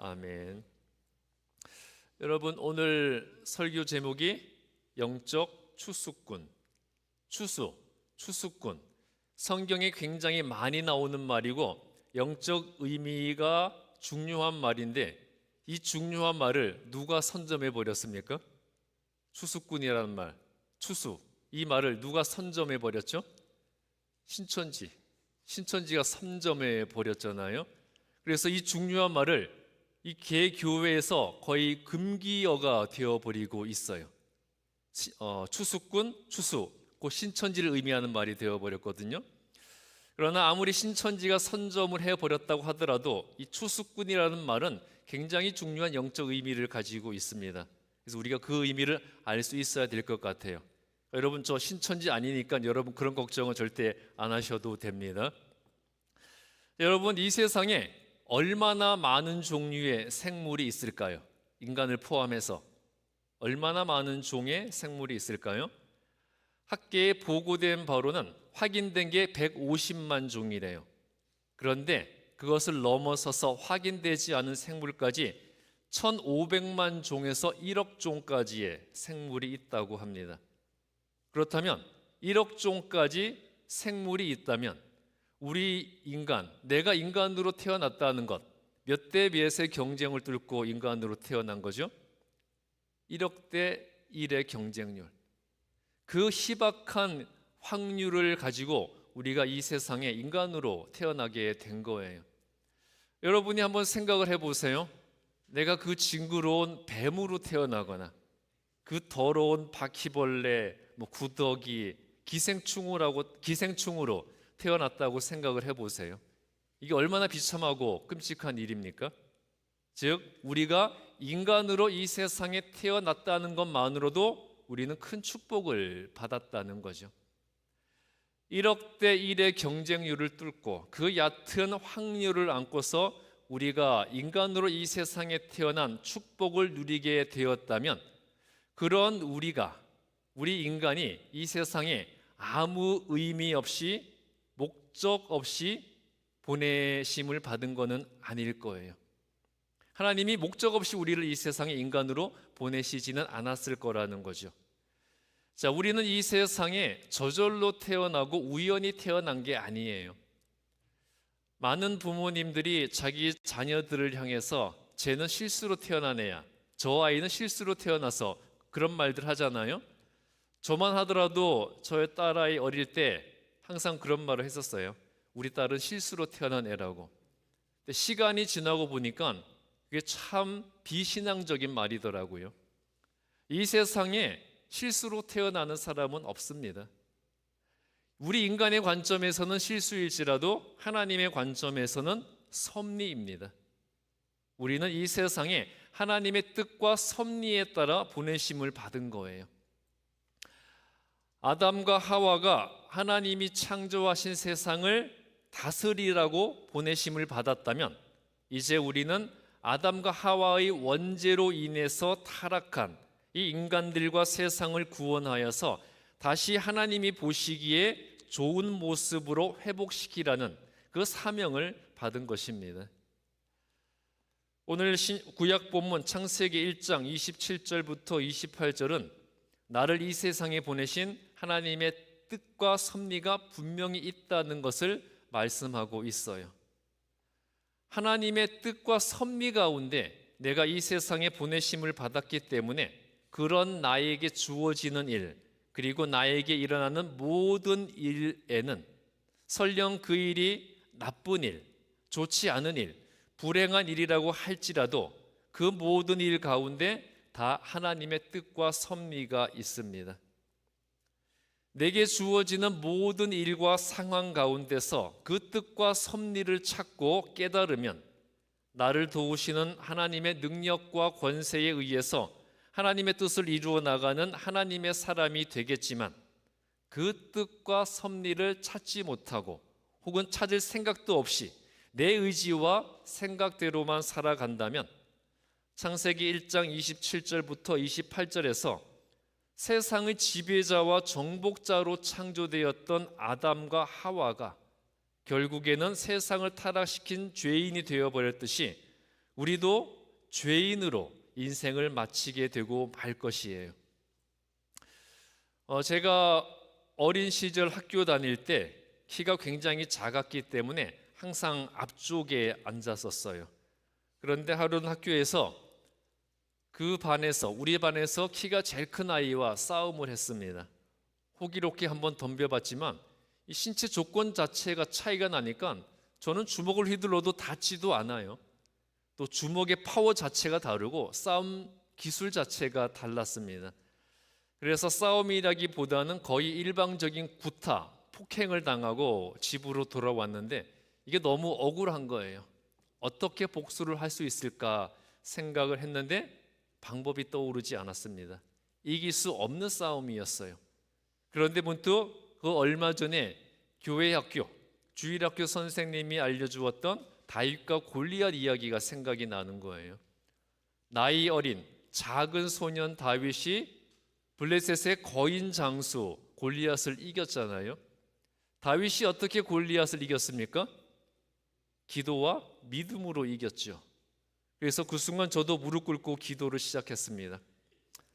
아멘. 여러분, 오늘 설교 제목이 영적 추수꾼. 추수꾼. 성경에 굉장히 많이 나오는 말이고 영적 의미가 중요한 말인데, 이 중요한 말을 누가 선점해 버렸습니까? 추수꾼이라는 말, 추수, 이 말을 누가 선점해 버렸죠? 신천지가 선점해 버렸잖아요. 그래서 이 중요한 말을 이 개교회에서 거의 금기어가 되어버리고 있어요. 추수꾼, 추수, 그 신천지를 의미하는 말이 되어버렸거든요. 그러나 아무리 신천지가 선점을 해버렸다고 하더라도 이 추수꾼이라는 말은 굉장히 중요한 영적 의미를 가지고 있습니다. 그래서 우리가 그 의미를 알 수 있어야 될 것 같아요. 여러분, 저 신천지 아니니까 여러분 그런 걱정은 절대 안 하셔도 됩니다. 여러분, 이 세상에 얼마나 많은 종류의 생물이 있을까요? 인간을 포함해서 얼마나 많은 종의 생물이 있을까요? 학계에 보고된 바로는 확인된 게 150만 종이래요. 그런데 그것을 넘어서서 확인되지 않은 생물까지 1500만 종에서 1억 종까지의 생물이 있다고 합니다. 그렇다면 1억 종까지 생물이 있다면 우리 인간, 내가 인간으로 태어났다는 것, 몇 대 몇의 경쟁을 뚫고 인간으로 태어난 거죠? 1억 대 1의 경쟁률. 그 희박한 확률을 가지고 우리가 이 세상에 인간으로 태어나게 된 거예요. 여러분이 한번 생각을 해보세요. 내가 그 징그러운 뱀으로 태어나거나 그 더러운 바퀴벌레, 구더기, 기생충으로 태어났다고 생각을 해보세요. 이게 얼마나 비참하고 끔찍한 일입니까? 즉, 우리가 인간으로 이 세상에 태어났다는 것만으로도 우리는 큰 축복을 받았다는 거죠. 1억 대 1의 경쟁률을 뚫고 그 얕은 확률을 안고서 우리가 인간으로 이 세상에 태어난 축복을 누리게 되었다면, 그런 우리 인간이 이 세상에 아무 의미 없이 목적 없이 보내심을 받은 것은 아닐 거예요. 하나님이 목적 없이 우리를 이 세상에 인간으로 보내시지는 않았을 거라는 거죠. 자, 우리는 이 세상에 저절로 태어나고 우연히 태어난 게 아니에요. 많은 부모님들이 자기 자녀들을 향해서 쟤는 실수로 태어난 애야, 저 아이는 실수로 태어나서 그런 말들 하잖아요. 저만 하더라도 저의 딸아이 어릴 때 항상 그런 말을 했었어요. 우리 딸은 실수로 태어난 애라고. 근데 시간이 지나고 보니까 그게 참 비신앙적인 말이더라고요. 이 세상에 실수로 태어나는 사람은 없습니다. 우리 인간의 관점에서는 실수일지라도 하나님의 관점에서는 섭리입니다. 우리는 이 세상에 하나님의 뜻과 섭리에 따라 보내심을 받은 거예요. 아담과 하와가 하나님이 창조하신 세상을 다스리라고 보내심을 받았다면, 이제 우리는 아담과 하와의 원죄로 인해서 타락한 이 인간들과 세상을 구원하여서 다시 하나님이 보시기에 좋은 모습으로 회복시키라는 그 사명을 받은 것입니다. 오늘 구약 본문 창세기 1장 27절부터 28절은 나를 이 세상에 보내신 하나님의 뜻과 섭리가 분명히 있다는 것을 말씀하고 있어요. 하나님의 뜻과 섭리 가운데 내가 이 세상에 보내심을 받았기 때문에 그런 나에게 주어지는 일, 그리고 나에게 일어나는 모든 일에는 설령 그 일이 나쁜 일, 좋지 않은 일, 불행한 일이라고 할지라도 그 모든 일 가운데 다 하나님의 뜻과 섭리가 있습니다. 내게 주어지는 모든 일과 상황 가운데서 그 뜻과 섭리를 찾고 깨달으면 나를 도우시는 하나님의 능력과 권세에 의해서 하나님의 뜻을 이루어 나가는 하나님의 사람이 되겠지만, 그 뜻과 섭리를 찾지 못하고 혹은 찾을 생각도 없이 내 의지와 생각대로만 살아간다면 창세기 1장 27절부터 28절에서 세상의 지배자와 정복자로 창조되었던 아담과 하와가 결국에는 세상을 타락시킨 죄인이 되어버렸듯이 우리도 죄인으로 인생을 마치게 되고 말 것이에요. 제가 어린 시절 학교 다닐 때 키가 굉장히 작았기 때문에 항상 앞쪽에 앉았었어요. 그런데 하루는 학교에서 우리 반에서 키가 제일 큰 아이와 싸움을 했습니다. 호기롭게 한번 덤벼봤지만 이 신체 조건 자체가 차이가 나니까 저는 주먹을 휘둘러도 닿지도 않아요. 또 주먹의 파워 자체가 다르고 싸움 기술 자체가 달랐습니다. 그래서 싸움이라기보다는 거의 일방적인 구타, 폭행을 당하고 집으로 돌아왔는데 이게 너무 억울한 거예요. 어떻게 복수를 할 수 있을까 생각을 했는데 방법이 떠오르지 않았습니다. 이길 수 없는 싸움이었어요. 그런데 문득 그 얼마 전에 교회 학교, 주일학교 선생님이 알려주었던 다윗과 골리앗 이야기가 생각이 나는 거예요. 나이 어린 작은 소년 다윗이 블레셋의 거인 장수 골리앗을 이겼잖아요. 다윗이 어떻게 골리앗을 이겼습니까? 기도와 믿음으로 이겼죠. 그래서 그 순간 저도 무릎 꿇고 기도를 시작했습니다.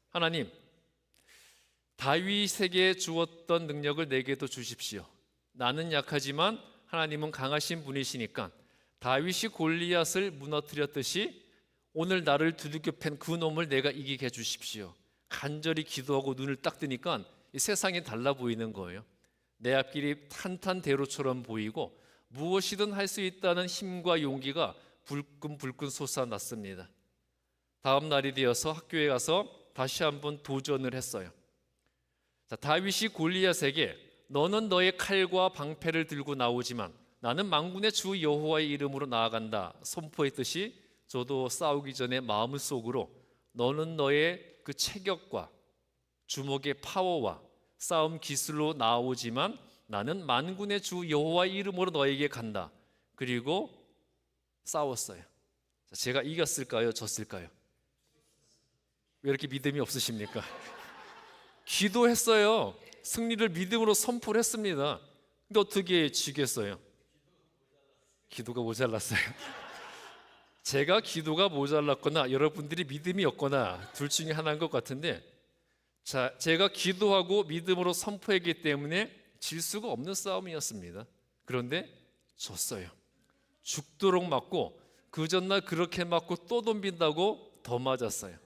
하나님, 다윗에게 주었던 능력을 내게도 주십시오. 나는 약하지만 하나님은 강하신 분이시니까 다윗이 골리앗을 무너뜨렸듯이 오늘 나를 두들겨 팬 그 놈을 내가 이기게 해주십시오. 간절히 기도하고 눈을 딱 뜨니까 이 세상이 달라 보이는 거예요. 내 앞길이 탄탄대로처럼 보이고 무엇이든 할 수 있다는 힘과 용기가 불끈불끈 솟아났습니다. 다음 날이 되어서 학교에 가서 다시 한번 도전을 했어요. 다윗이 골리앗에게 너는 너의 칼과 방패를 들고 나오지만 나는 만군의 주 여호와의 이름으로 나아간다 선포했듯이 저도 싸우기 전에 마음속으로 너는 너의 그 체격과 주먹의 파워와 싸움 기술로 나오지만 나는 만군의 주 여호와의 이름으로 너에게 간다. 그리고 싸웠어요. 제가 이겼을까요? 졌을까요? 왜 이렇게 믿음이 없으십니까? 기도했어요. 승리를 믿음으로 선포를 했습니다. 근데 어떻게 지겠어요? 기도가 모자랐어요. 제가 기도가 모자랐거나 여러분들이 믿음이 없거나 둘 중에 하나인 것 같은데, 제가 기도하고 믿음으로 선포했기 때문에 질 수가 없는 싸움이었습니다. 그런데 졌어요. 죽도록 맞고 그 전날 그렇게 맞고 또 덤빈다고 더 맞았어요.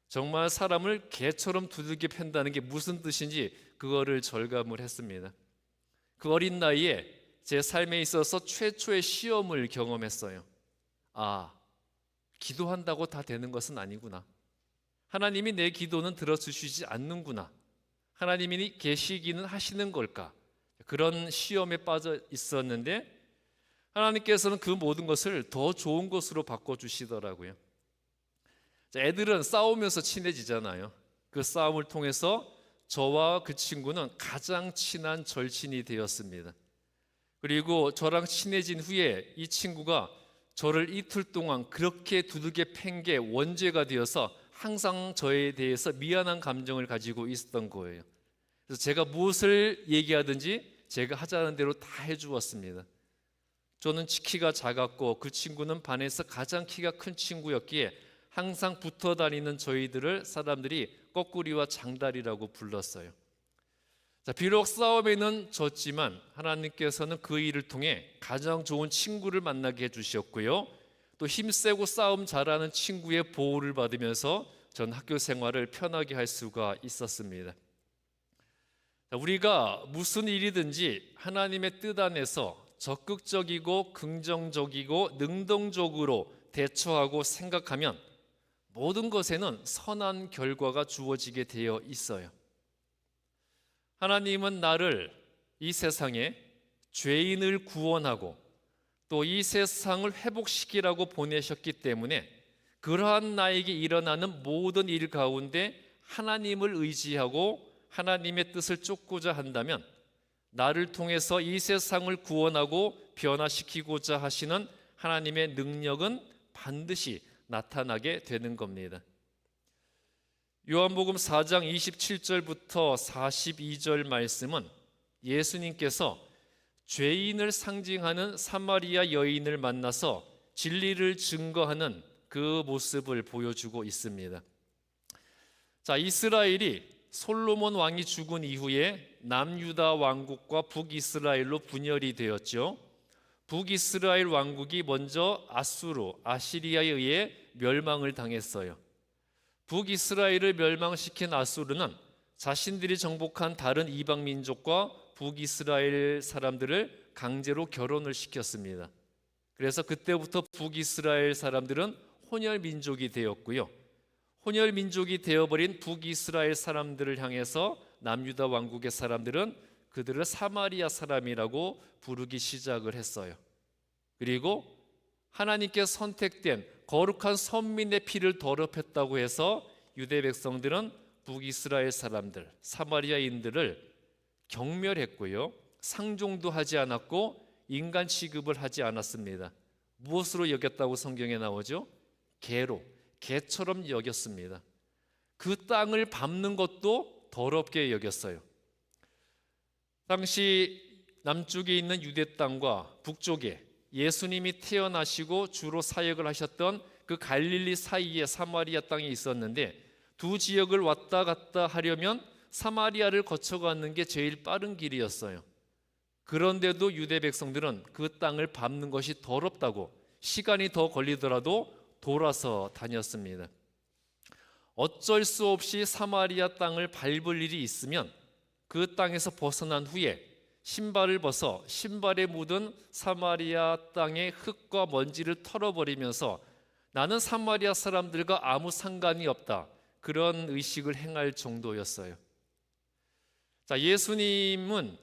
정말 사람을 개처럼 두들겨 팬다는 게 무슨 뜻인지 그거를 절감을 했습니다. 그 어린 나이에 제 삶에 있어서 최초의 시험을 경험했어요. 기도한다고 다 되는 것은 아니구나. 하나님이 내 기도는 들어주시지 않는구나. 하나님이 계시기는 하시는 걸까? 그런 시험에 빠져 있었는데 하나님께서는 그 모든 것을 더 좋은 것으로 바꿔주시더라고요. 애들은 싸우면서 친해지잖아요. 그 싸움을 통해서 저와 그 친구는 가장 친한 절친이 되었습니다. 그리고 저랑 친해진 후에 이 친구가 저를 이틀 동안 그렇게 두들겨 팬 게 원죄가 되어서 항상 저에 대해서 미안한 감정을 가지고 있었던 거예요. 그래서 제가 무엇을 얘기하든지 제가 하자는 대로 다 해주었습니다. 저는 키가 작았고 그 친구는 반에서 가장 키가 큰 친구였기에 항상 붙어 다니는 저희들을 사람들이 거꾸리와 장다리라고 불렀어요. 비록 싸움에는 졌지만 하나님께서는 그 일을 통해 가장 좋은 친구를 만나게 해주셨고요. 또 힘세고 싸움 잘하는 친구의 보호를 받으면서 전 학교 생활을 편하게 할 수가 있었습니다. 우리가 무슨 일이든지 하나님의 뜻 안에서 적극적이고 긍정적이고 능동적으로 대처하고 생각하면 모든 것에는 선한 결과가 주어지게 되어 있어요. 하나님은 나를 이 세상에 죄인을 구원하고 또 이 세상을 회복시키라고 보내셨기 때문에 그러한 나에게 일어나는 모든 일 가운데 하나님을 의지하고 하나님의 뜻을 쫓고자 한다면 나를 통해서 이 세상을 구원하고 변화시키고자 하시는 하나님의 능력은 반드시 나타나게 되는 겁니다. 요한복음 4장 27절부터 42절 말씀은 예수님께서 죄인을 상징하는 사마리아 여인을 만나서 진리를 증거하는 그 모습을 보여주고 있습니다. 자, 이스라엘이 솔로몬 왕이 죽은 이후에 남유다 왕국과 북이스라엘로 분열이 되었죠. 북이스라엘 왕국이 먼저 아시리아에 의해 멸망을 당했어요. 북이스라엘을 멸망시킨 아수르는 자신들이 정복한 다른 이방 민족과 북이스라엘 사람들을 강제로 결혼을 시켰습니다. 그래서 그때부터 북이스라엘 사람들은 혼혈 민족이 되었고요. 혼혈 민족이 되어버린 북이스라엘 사람들을 향해서 남유다 왕국의 사람들은 그들을 사마리아 사람이라고 부르기 시작을 했어요. 그리고 하나님께 선택된 거룩한 선민의 피를 더럽혔다고 해서 유대 백성들은 북이스라엘 사람들, 사마리아인들을 경멸했고요. 상종도 하지 않았고 인간 취급을 하지 않았습니다. 무엇으로 여겼다고 성경에 나오죠? 개처럼 여겼습니다. 그 땅을 밟는 것도 더럽게 여겼어요. 당시 남쪽에 있는 유대 땅과 북쪽에 예수님이 태어나시고 주로 사역을 하셨던 그 갈릴리 사이에 사마리아 땅이 있었는데, 두 지역을 왔다 갔다 하려면 사마리아를 거쳐가는 게 제일 빠른 길이었어요. 그런데도 유대 백성들은 그 땅을 밟는 것이 더럽다고 시간이 더 걸리더라도 돌아서 다녔습니다. 어쩔 수 없이 사마리아 땅을 밟을 일이 있으면 그 땅에서 벗어난 후에 신발을 벗어 신발에 묻은 사마리아 땅의 흙과 먼지를 털어버리면서 나는 사마리아 사람들과 아무 상관이 없다, 그런 의식을 행할 정도였어요. 자, 예수님은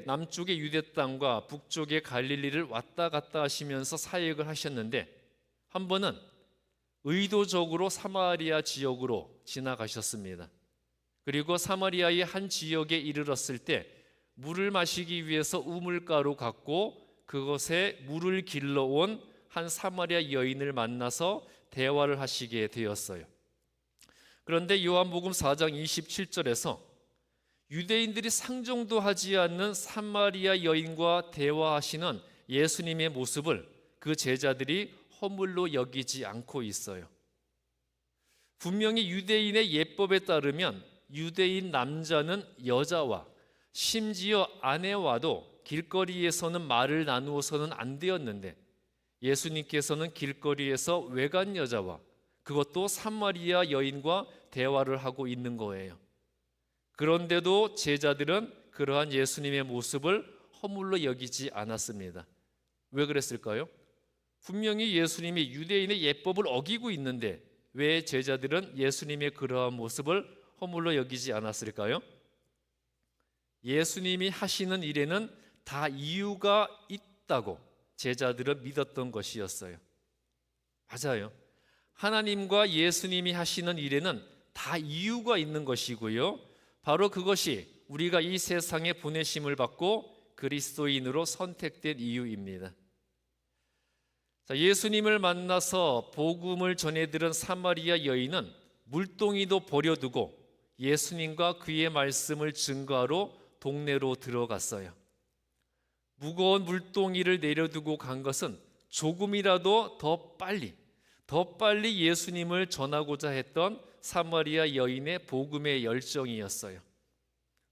남쪽의 유대 땅과 북쪽의 갈릴리를 왔다 갔다 하시면서 사역을 하셨는데, 한 번은 의도적으로 사마리아 지역으로 지나가셨습니다. 그리고 사마리아의 한 지역에 이르렀을 때 물을 마시기 위해서 우물가로 갔고, 그곳에 물을 길러온 한 사마리아 여인을 만나서 대화를 하시게 되었어요. 그런데 요한복음 4장 27절에서 유대인들이 상종도 하지 않는 사마리아 여인과 대화하시는 예수님의 모습을 그 제자들이 허물로 여기지 않고 있어요. 분명히 유대인의 예법에 따르면 유대인 남자는 여자와 심지어 아내와도 길거리에서는 말을 나누어서는 안 되었는데, 예수님께서는 길거리에서 외간 여자와, 그것도 사마리아 여인과 대화를 하고 있는 거예요. 그런데도 제자들은 그러한 예수님의 모습을 허물로 여기지 않았습니다. 왜 그랬을까요? 분명히 예수님이 유대인의 예법을 어기고 있는데 왜 제자들은 예수님의 그러한 모습을 허물로 여기지 않았을까요? 예수님이 하시는 일에는 다 이유가 있다고 제자들은 믿었던 것이었어요. 맞아요. 하나님과 예수님이 하시는 일에는 다 이유가 있는 것이고요. 바로 그것이 우리가 이 세상에 보내심을 받고 그리스도인으로 선택된 이유입니다. 자, 예수님을 만나서 복음을 전해들은 사마리아 여인은 물동이도 버려두고 예수님과 그의 말씀을 증거하러 동네로 들어갔어요. 무거운 물동이를 내려두고 간 것은 조금이라도 더 빨리 예수님을 전하고자 했던 사마리아 여인의 복음의 열정이었어요.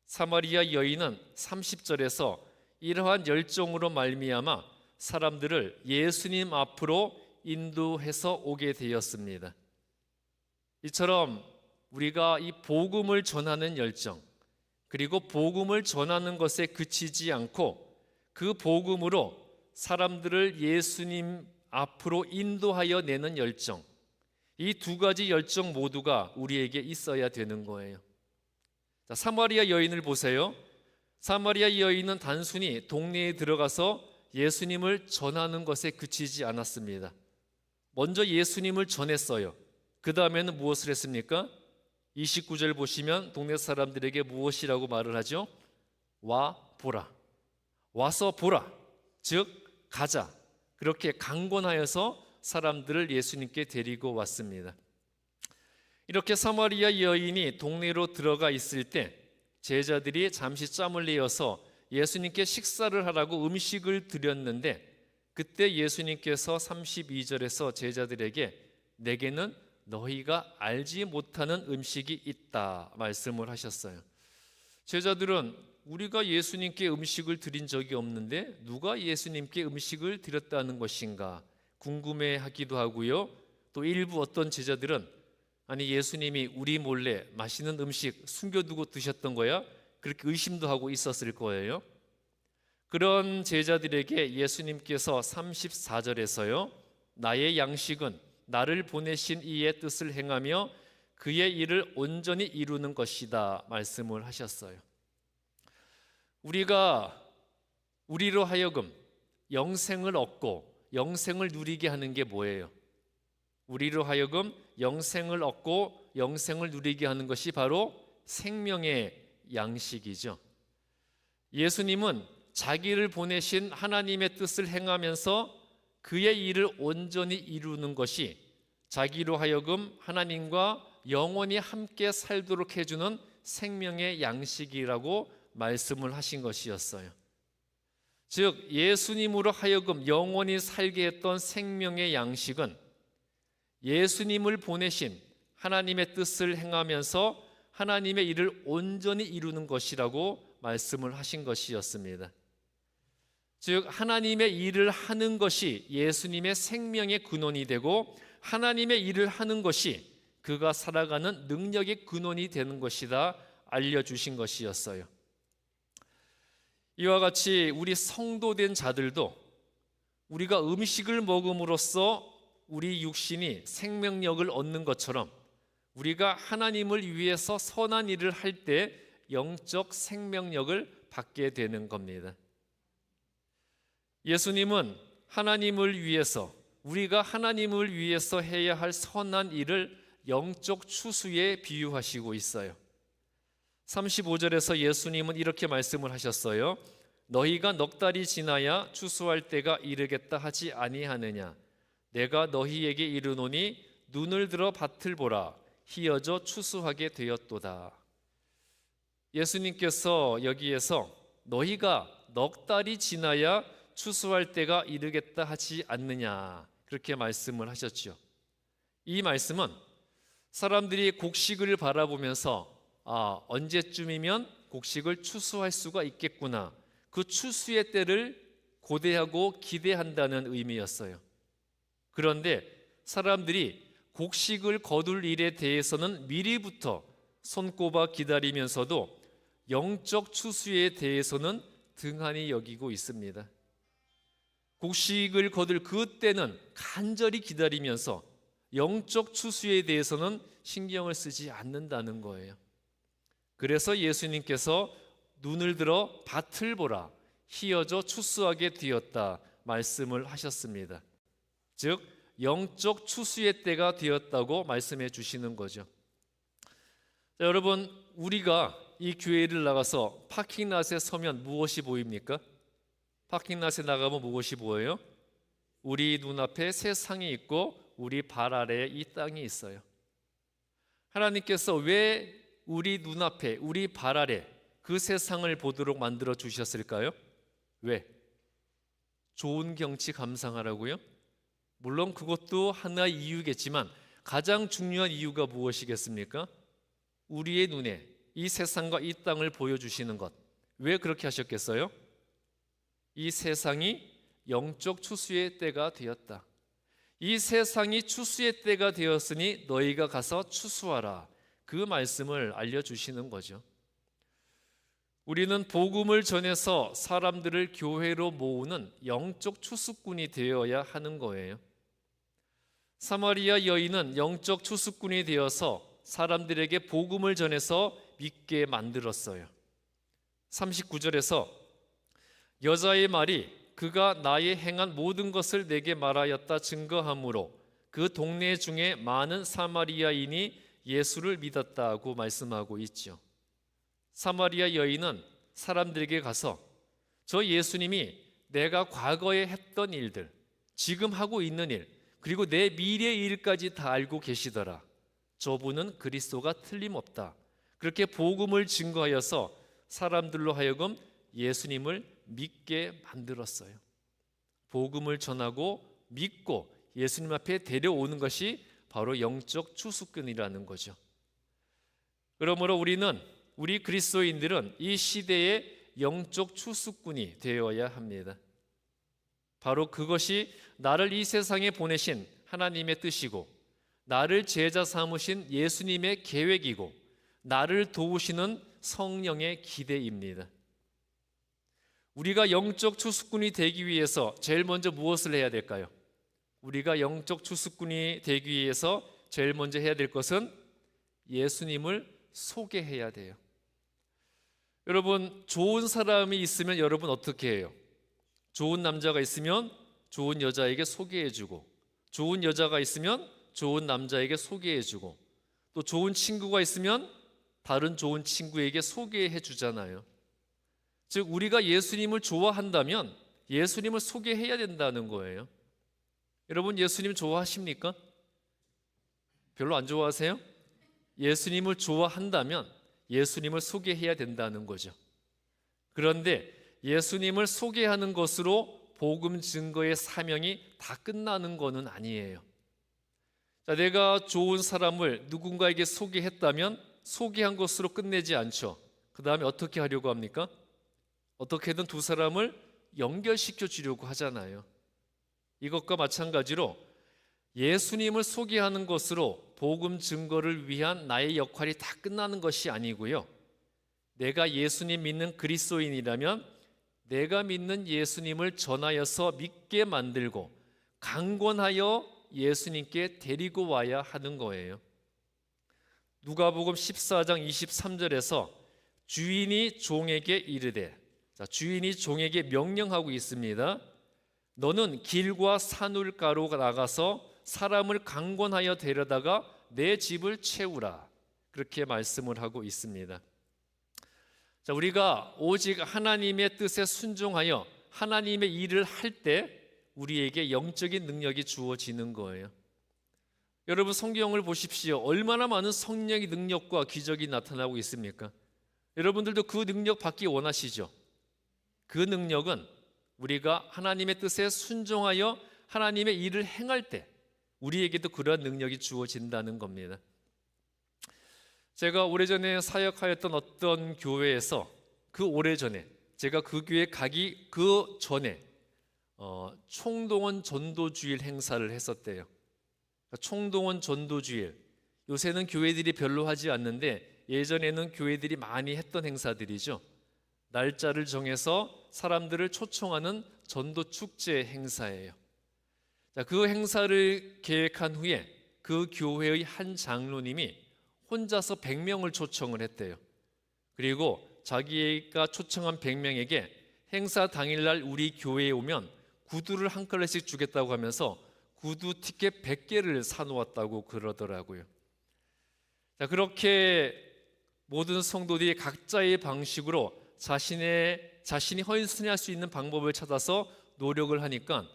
사마리아 여인은 30절에서 이러한 열정으로 말미암아 사람들을 예수님 앞으로 인도해서 오게 되었습니다. 이처럼 우리가 이 복음을 전하는 열정, 그리고 복음을 전하는 것에 그치지 않고 그 복음으로 사람들을 예수님 앞으로 인도하여 내는 열정, 이 두 가지 열정 모두가 우리에게 있어야 되는 거예요. 자, 사마리아 여인을 보세요. 사마리아 여인은 단순히 동네에 들어가서 예수님을 전하는 것에 그치지 않았습니다. 먼저 예수님을 전했어요. 그 다음에는 무엇을 했습니까? 29절 보시면 동네 사람들에게 무엇이라고 말을 하죠? 와 보라. 와서 보라. 즉 가자. 그렇게 강권하여서 사람들을 예수님께 데리고 왔습니다. 이렇게 사마리아 여인이 동네로 들어가 있을 때 제자들이 잠시 짬을 내어서 예수님께 식사를 하라고 음식을 드렸는데 그때 예수님께서 32절에서 제자들에게 내게는 너희가 알지 못하는 음식이 있다 말씀을 하셨어요. 제자들은 우리가 예수님께 음식을 드린 적이 없는데 누가 예수님께 음식을 드렸다는 것인가 궁금해하기도 하고요. 또 일부 어떤 제자들은 아니 예수님이 우리 몰래 맛있는 음식 숨겨두고 드셨던 거야? 그렇게 의심도 하고 있었을 거예요. 그런 제자들에게 예수님께서 34절에서요. 나의 양식은 나를 보내신 이의 뜻을 행하며 그의 일을 온전히 이루는 것이다 말씀을 하셨어요. 우리로 하여금 영생을 얻고 영생을 누리게 하는 게 뭐예요? 우리로 하여금 영생을 얻고 영생을 누리게 하는 것이 바로 생명의 양식이죠. 예수님은 자기를 보내신 하나님의 뜻을 행하면서 그의 일을 온전히 이루는 것이 자기로 하여금 하나님과 영원히 함께 살도록 해주는 생명의 양식이라고 말씀을 하신 것이었어요. 즉 예수님으로 하여금 영원히 살게 했던 생명의 양식은 예수님을 보내신 하나님의 뜻을 행하면서 하나님의 일을 온전히 이루는 것이라고 말씀을 하신 것이었습니다. 즉 하나님의 일을 하는 것이 예수님의 생명의 근원이 되고 하나님의 일을 하는 것이 그가 살아가는 능력의 근원이 되는 것이다 알려주신 것이었어요. 이와 같이 우리 성도된 자들도 우리가 음식을 먹음으로써 우리 육신이 생명력을 얻는 것처럼 우리가 하나님을 위해서 선한 일을 할 때 영적 생명력을 받게 되는 겁니다. 예수님은 하나님을 위해서 우리가 하나님을 위해서 해야 할 선한 일을 영적 추수에 비유하시고 있어요. 35절에서 예수님은 이렇게 말씀을 하셨어요. 너희가 넉 달이 지나야 추수할 때가 이르겠다 하지 아니하느냐. 내가 너희에게 이르노니 눈을 들어 밭을 보라. 희어져 추수하게 되었도다. 예수님께서 여기에서 너희가 넉 달이 지나야 추수할 때가 이르겠다 하지 않느냐 그렇게 말씀을 하셨죠. 이 말씀은 사람들이 곡식을 바라보면서 언제쯤이면 곡식을 추수할 수가 있겠구나 그 추수의 때를 고대하고 기대한다는 의미였어요. 그런데 사람들이 곡식을 거둘 일에 대해서는 미리부터 손꼽아 기다리면서도 영적 추수에 대해서는 등한히 여기고 있습니다. 곡식을 거둘 그때는 간절히 기다리면서 영적 추수에 대해서는 신경을 쓰지 않는다는 거예요. 그래서 예수님께서 눈을 들어 밭을 보라 희어져 추수하게 되었다 말씀을 하셨습니다. 즉 영적 추수의 때가 되었다고 말씀해 주시는 거죠. 자, 여러분 우리가 이 교회를 나가서 파킹랏에 서면 무엇이 보입니까? 파킹랏에 나가면 무엇이 보여요? 우리 눈앞에 세상이 있고 우리 발 아래에 이 땅이 있어요. 하나님께서 왜 우리 눈앞에 우리 발 아래 그 세상을 보도록 만들어 주셨을까요? 왜? 좋은 경치 감상하라고요? 물론 그것도 하나의 이유겠지만 가장 중요한 이유가 무엇이겠습니까? 우리의 눈에 이 세상과 이 땅을 보여주시는 것. 왜 그렇게 하셨겠어요? 이 세상이 영적 추수의 때가 되었다. 이 세상이 추수의 때가 되었으니 너희가 가서 추수하라. 그 말씀을 알려주시는 거죠. 우리는 복음을 전해서 사람들을 교회로 모으는 영적 추수꾼이 되어야 하는 거예요. 사마리아 여인은 영적 추수꾼이 되어서 사람들에게 복음을 전해서 믿게 만들었어요. 39절에서 여자의 말이 그가 나의 행한 모든 것을 내게 말하였다 증거하므로 그 동네 중에 많은 사마리아인이 예수를 믿었다고 말씀하고 있죠. 사마리아 여인은 사람들에게 가서 저 예수님이 내가 과거에 했던 일들, 지금 하고 있는 일, 그리고 내 미래의 일까지 다 알고 계시더라. 저분은 그리스도가 틀림없다. 그렇게 복음을 증거하여서 사람들로 하여금 예수님을 믿게 만들었어요. 복음을 전하고 믿고 예수님 앞에 데려오는 것이 바로 영적 추수꾼이라는 거죠. 그러므로 우리 그리스도인들은 이 시대의 영적 추수꾼이 되어야 합니다. 바로 그것이 나를 이 세상에 보내신 하나님의 뜻이고, 나를 제자 삼으신 예수님의 계획이고, 나를 도우시는 성령의 기대입니다. 우리가 영적 추수꾼이 되기 위해서 제일 먼저 무엇을 해야 될까요? 우리가 영적 추수꾼이 되기 위해서 제일 먼저 해야 될 것은 예수님을 소개해야 돼요. 여러분, 좋은 사람이 있으면 여러분 어떻게 해요? 좋은 남자가 있으면 좋은 여자에게 소개해주고, 좋은 여자가 있으면 좋은 남자에게 소개해주고, 또 좋은 친구가 있으면 다른 좋은 친구에게 소개해주잖아요. 즉, 우리가 예수님을 좋아한다면 예수님을 소개해야 된다는 거예요. 여러분, 예수님 좋아하십니까? 별로 안 좋아하세요? 예수님을 좋아한다면 예수님을 소개해야 된다는 거죠. 그런데 예수님을 소개하는 것으로 복음 증거의 사명이 다 끝나는 것은 아니에요. 자, 내가 좋은 사람을 누군가에게 소개했다면 소개한 것으로 끝내지 않죠. 그 다음에 어떻게 하려고 합니까? 어떻게든 두 사람을 연결시켜 주려고 하잖아요. 이것과 마찬가지로 예수님을 소개하는 것으로 복음 증거를 위한 나의 역할이 다 끝나는 것이 아니고요. 내가 예수님 믿는 그리스도인이라면 내가 믿는 예수님을 전하여서 믿게 만들고 강권하여 예수님께 데리고 와야 하는 거예요. 누가복음 14장 23절에서 주인이 종에게 이르되, 주인이 종에게 명령하고 있습니다. 너는 길과 산울가로 나가서 사람을 강권하여 데려다가 내 집을 채우라. 그렇게 말씀을 하고 있습니다. 자, 우리가 오직 하나님의 뜻에 순종하여 하나님의 일을 할 때 우리에게 영적인 능력이 주어지는 거예요. 여러분, 성경을 보십시오. 얼마나 많은 성령의 능력과 기적이 나타나고 있습니까? 여러분들도 그 능력 받기 원하시죠? 그 능력은 우리가 하나님의 뜻에 순종하여 하나님의 일을 행할 때 우리에게도 그러한 능력이 주어진다는 겁니다. 제가 오래전에 사역하였던 어떤 교회에서 그 오래전에 제가 그 교회 가기 그 전에 총동원 전도주일 행사를 했었대요. 총동원 전도주일, 요새는 교회들이 별로 하지 않는데 예전에는 교회들이 많이 했던 행사들이죠. 날짜를 정해서 사람들을 초청하는 전도축제 행사예요. 자, 그 행사를 계획한 후에 그 교회의 한 장로님이 혼자서 100명을 초청을 했대요. 그리고 자기가 초청한 100명에게 행사 당일날 우리 교회에 오면 구두를 한 켤레씩 주겠다고 하면서 구두 티켓 100개를 사놓았다고 그러더라고요. 자, 그렇게 모든 성도들이 각자의 방식으로 자신이 헌신할 수 있는 방법을 찾아서 노력을 하니까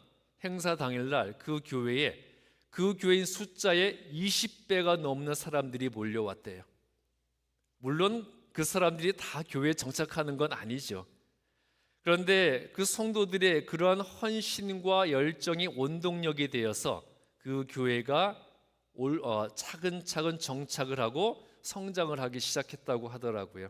행사 당일날 그 교회인 숫자의 20배가 넘는 사람들이 몰려왔대요. 물론 그 사람들이 다 교회에 정착하는 건 아니죠. 그런데 그 성도들의 그러한 헌신과 열정이 원동력이 되어서 그 교회가 차근차근 정착을 하고 성장을 하기 시작했다고 하더라고요.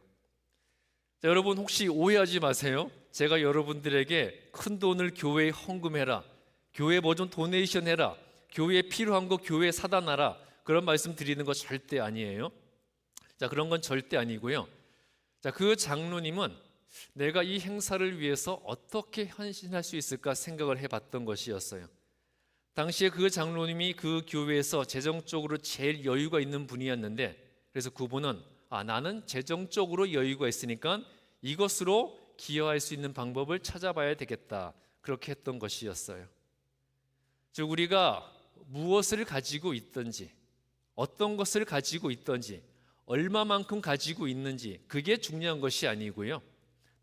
자, 여러분, 혹시 오해하지 마세요. 제가 여러분들에게 큰 돈을 교회에 헌금해라, 교회에 뭐 좀 도네이션 해라, 교회에 필요한 거 교회에 사다 놔라, 그런 말씀 드리는 거 절대 아니에요. 자, 그런 건 절대 아니고요. 자, 그 장로님은 내가 이 행사를 위해서 어떻게 헌신할 수 있을까 생각을 해봤던 것이었어요. 당시에 그 장로님이 그 교회에서 재정적으로 제일 여유가 있는 분이었는데, 그래서 그분은 나는 재정적으로 여유가 있으니까 이것으로 기여할 수 있는 방법을 찾아봐야 되겠다, 그렇게 했던 것이었어요. 즉, 우리가 무엇을 가지고 있든지, 어떤 것을 가지고 있든지, 얼마만큼 가지고 있는지, 그게 중요한 것이 아니고요.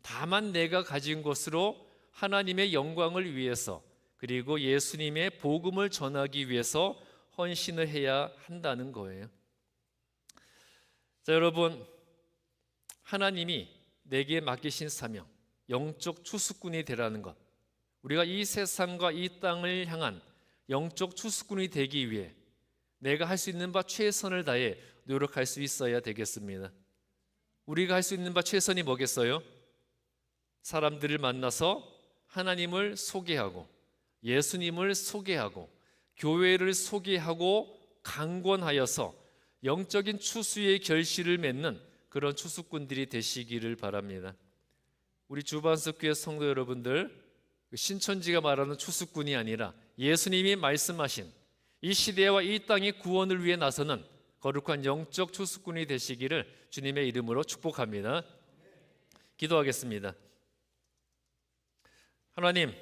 다만 내가 가진 것으로 하나님의 영광을 위해서, 그리고 예수님의 복음을 전하기 위해서 헌신을 해야 한다는 거예요. 자, 여러분, 하나님이 내게 맡기신 사명, 영적 추수꾼이 되라는 것, 우리가 이 세상과 이 땅을 향한 영적 추수꾼이 되기 위해 내가 할 수 있는 바 최선을 다해 노력할 수 있어야 되겠습니다. 우리가 할 수 있는 바 최선이 뭐겠어요? 사람들을 만나서 하나님을 소개하고 예수님을 소개하고 교회를 소개하고 강권하여서 영적인 추수의 결실을 맺는 그런 추수꾼들이 되시기를 바랍니다. 우리 주반석교회 성도 여러분들, 신천지가 말하는 추수꾼이 아니라 예수님이 말씀하신 이 시대와 이 땅의 구원을 위해 나서는 거룩한 영적 추수꾼이 되시기를 주님의 이름으로 축복합니다. 기도하겠습니다. 하나님,